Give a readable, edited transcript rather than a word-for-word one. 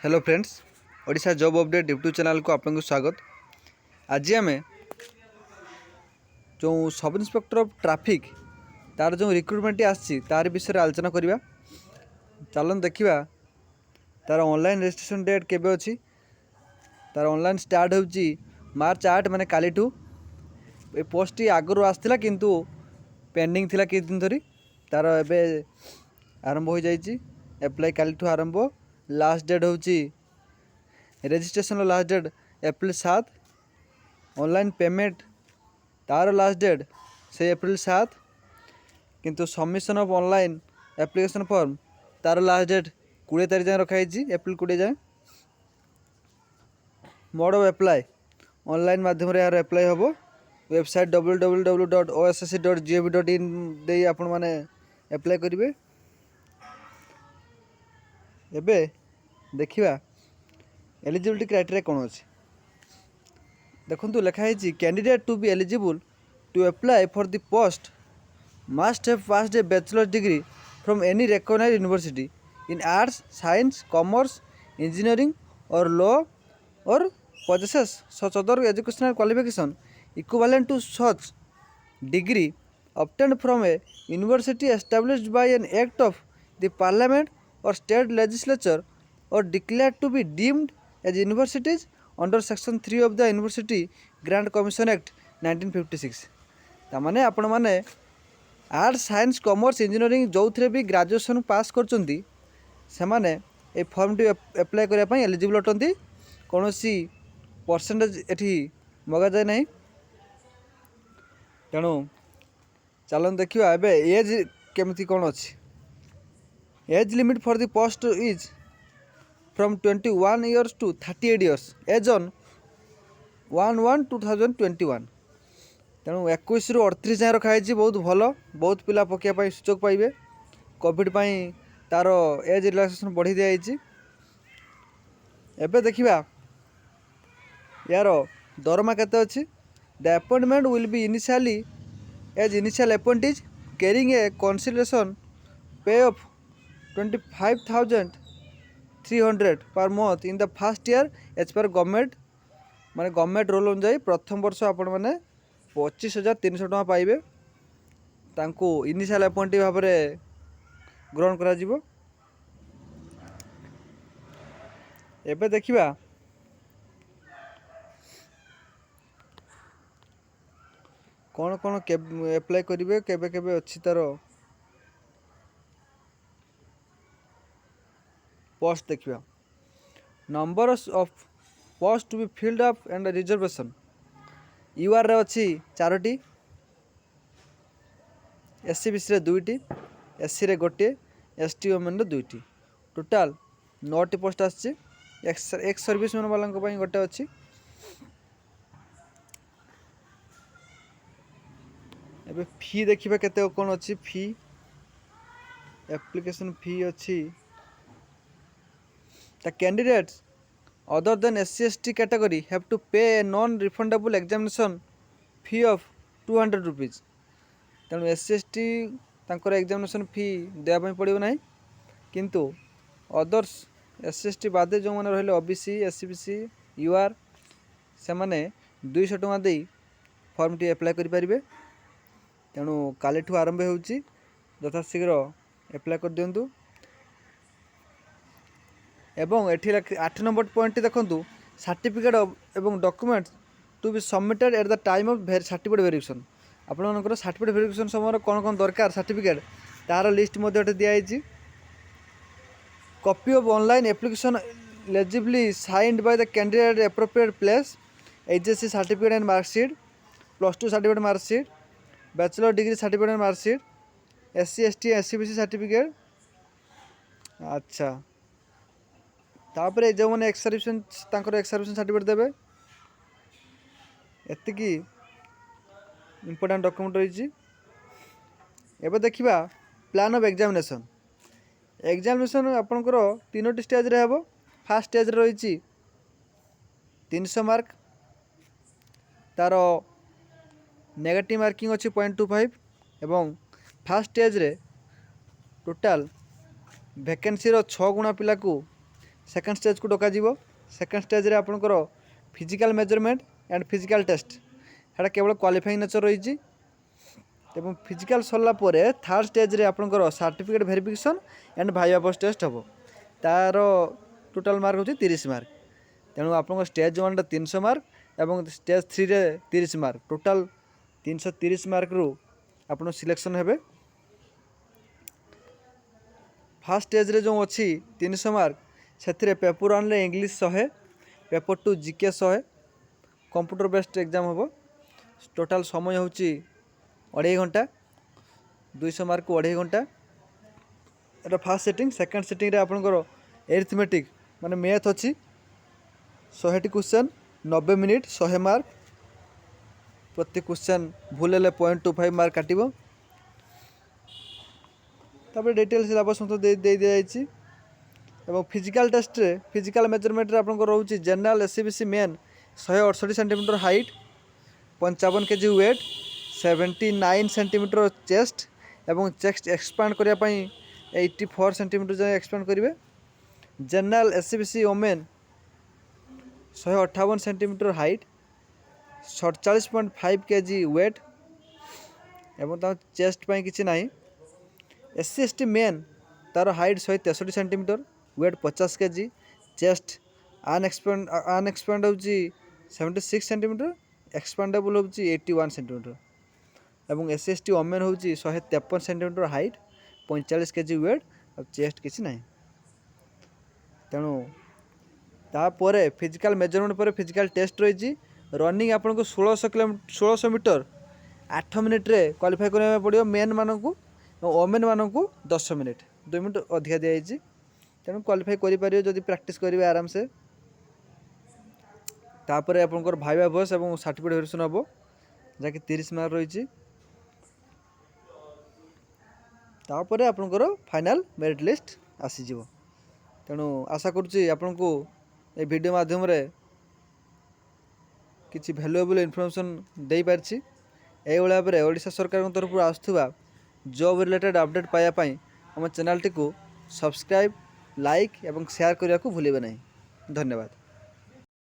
Hello friends, Odisha job update YouTube channel को आपको स्वागत। आज आम जो सब इन्स्पेक्टर ऑफ ट्रैफिक तार जो रिक्रुटमेंट आसी तार विषय आलोचना करवा। चलन देखा तार ऑनलाइन रजिस्ट्रेशन डेट केबे अच्छी। तार ऑनलाइन स्टार्ट हो मार्च 8 माने काली ठू। ए पोस्ट टी आगु आसला किंतु पेंडिंग थिला कि दिन धरी तार एबे आरंभ हो जाइए। एप्लाई काली ठू आरंभ। लास्ट डेट होची registration last date April 7। Online payment तार लास्ट डेट से एप्रिल 7 किंतु submission of online application form तार लास्ट डेट 20 तारीख जाए रखाई एप्रिल 20 जाए। मोड ऑफ एप्लाई ऑनलाइन माध्यम यार एप्लाई हम। वेबसाइट www.ossc.gov.in दे आपण माने एप्लाई करेंगे। एबे देखिबा एलिजिबिलिटी क्राइटेरिया कौन अच्छी देखो लिखाई candidate to be eligible to apply for the post must have passed a bachelor degree from any recognised university in arts science commerce engineering और लॉ और possesses such other educational qualification equivalent to such degree obtained from a university established by an act of the parliament or state legislature or declared to be deemed as universities under section 3 of the University Grant Commission Act 1956। तामाने आपण माने arts science commerce engineering जो थे भी graduation pass करचंती से माने ए form T apply करने पई eligible अटंती। कौन सी परसेंटेज एठी मगा जाए नहीं। तेणु चलन देखिए एबे एज केमती कौन अच्छी। Age limit for the post is from 21 years to 38 years age on 1/1/2021। तेणु 21 ରୁ 38 जाए रखाई। बहुत भल बहुत पिला पकाइबा सुजोग पाइबे। कोविड तार एज रिलैक्सेशन बढ़ी दिखाई। एबे देखिबा यार दरमा केते अच्छी। The appointment will be initially as initial appointees carrying a consideration pay of 25,300 per month in the first year as per government माने गवर्नमेंट रोल अनुसार प्रथम वर्ष आपण माने 25,300 टका पाइबे। तांको इनिशियल अपॉइंटेज भाव में ग्रहण करा जिवो। एबे देखिबा कौन कौन एप्लाई करेंगे केबे केबे अच्छी तार पोस्ट देखिबा। Number of post to be filled up and reservation UR रे अच्छी 4टी एससी बीसी रे 2टी एससी रे 1टी एसटी वोमेन रे 2टी टोटाल 9टी पोस्ट आछि। एक्स सर्विस मैन वाला गोटे अच्छी। एबे फी देखिबा केते कोन अच्छी। फी एप्लिकेशन फी अच्छी। The candidates other than SC ST category have to pay a non refundable examination fee of 200 rupees. तेणु एससी एसटी तांकर एग्जामिनेशन फी देवा पड़ो ना किंतु अदर्स एससी एसटी बादे जो मैंने रही ओबीसी एससी बीसी यूआर से मैंने 200 टका दे फॉर्म टी अप्लाई करें। तेणु काली ठू आरंभ होची यथाशीघ्र एप्लाई कर दिंतु। एवं एठी 8 नंबर पॉइंट देखु सर्टिफिकेट एवं documents to be submitted at the time of certificate verification. आपंकर सर्टिफिकेट वेरिफिकेशन समय कौन कौन दरकार सर्टिफिकेट तार लिस्ट दिखाई। Copy of online application legibly signed by the candidate appropriate place HSC certificate and marksheet +2 certificate marksheet bachelor degree certificate and marksheet SC ST SC BC certificate. अच्छा तापर जो मैंने एक्स सर्विस सर्टिफिकेट देवे एतिकी important document रही। एबे देखिबा plan of examination. Examination आपनकर 3टी stage रे हेबो। फर्स्ट स्टेज रही 300 मार्क तार नेगेटिव मार्किंग अच्छी 0.25 एवं फर्स्ट स्टेज रे टोटाल वैकेंसी 6 गुणा पिला को सेकेंड स्टेज को डकाଯିବ। सेकेंड स्टेज रे आपनकर physical measurement and physical test हेटा केवल क्वालिफाइंग नेचर रही। एवं फिजिकल सरला परे थर्ड स्टेज रे आपनकर certificate verification and viva post test हम तार टोटाल मार्क होची 30 मार्क। तेणु आपन स्टेज 1 रे 300 मार्क एवं स्टेज 3 रे 30 मार्क टोटाल 330 मार्क रु आपन सिलेक्शन हेबे। फर्स्ट स्टेज रे जो अच्छी 300 मार्क से पेपर 1 रे English 100, paper 2 GK 100, computer based exam हम। टोटाल समय होची 2.5 घंटा, 200 मार्क को 2.5 घंटा। एटा फर्स्ट सेटिंग। सेकेंड सेटिंग रे आपनकर एरिथमेटिक माने मैथ अच्छी 100 क्वेश्चन 90 मिनिट 100 मार्क। प्रति क्वेश्चन भूल हेले 0.25 मार्क काटिबो। तापर डिटेल सिलेबस दे दिया। एवं फिजिकल टेस्ट रे फिजिकल मेजरमेंट रे आपन रोची general SEBC men 168 centimetre height, 55 KG weight, 79 centimetre chest एवं चेस्ट एक्सपांड करिया पई 84 सेंटीमीटर जाय एक्सपांड करिवे। General SEBC women 158 centimetre height, 47.5 KG weight एवं ता चेस्ट पई किछि नाही। एससी एसटी मेन तार height 163 centimetre, weight 50 KG, chest unexpand होची 76 सेंटीमीटर, एक्सपांडेबल होची 81 सेंटीमीटर एवं एससी एसटी ओमेन होची 153 सेंटीमीटर हाइट, 45 केजी वेट और चेस्ट किछि नाही। तेणु तापर फिजिकल मेजरमेंट पर फिजिकल टेस्ट रही। रनिंग आपन को 1600 मीटर 8 मिनिट रे क्वालिफाई करबा पड़ियो मेन मानकू। ओमेन मानकू 10 मिनिट 2 मिनिट अधिका दिखाई। तेणु क्वालिफाई करें जदि प्रैक्टिस करेंगे आराम से। तापर आपनकर भाइवा बस और सर्टिफिकेट वेरिफिकेशन हम जहाँकि 30 मार्क रही। तापर आपनकर फाइनल मेरिट लिस्ट आसीजिव। तेणु आशा करुच्ची आपन को ये वीडियो माध्यम रे किसी वैल्युएबल इनफॉरमेशन दे पारछि। एई भाव में ओडिशा सरकार तरफ आसुवा जॉब रिलेटेड अपडेट पाइबापी आम चैनल टी सब्सक्राइब, लाइक एवं शेयर करने को भूलिए नहीं। धन्यवाद।